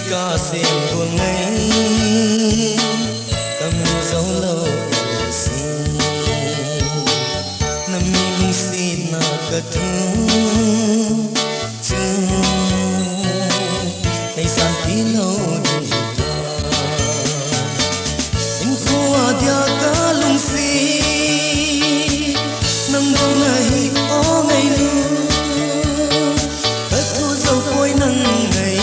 ca xem buồn ngây cầm dấu lâu xin nằm mi xin na cất thương ngày san tí lâu đi in khoa dia ca lung si nằm đâu này ó ngày nữa cất thu dấu cối nắng ngày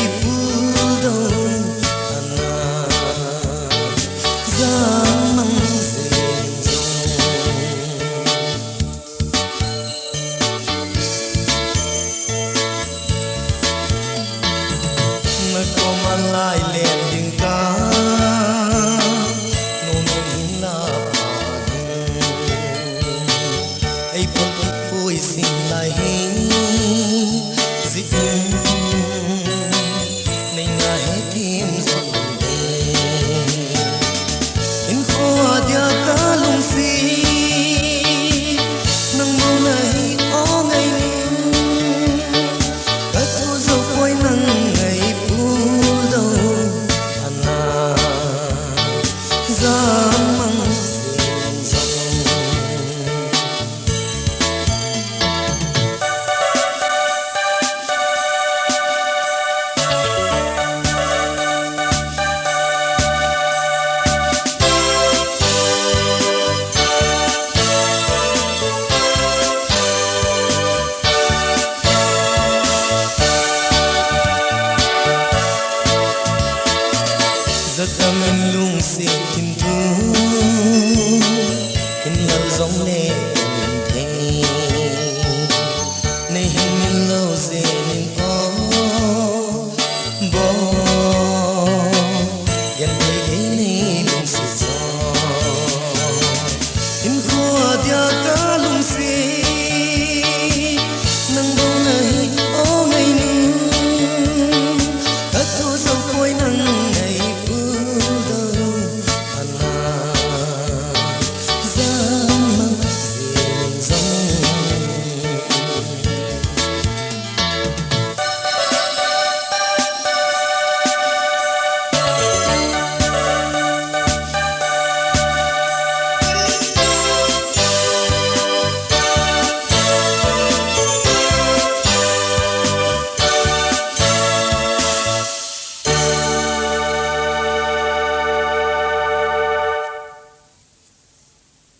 lại lên đỉnh ca nô nôn la ai bol pui xin lại dịch nay ngày tim giọt in khoa dia ca lung si nang mau này ó ngày cất thu dấu quay nắng ngày rất âm lung xin tìm thương in lời gióng nè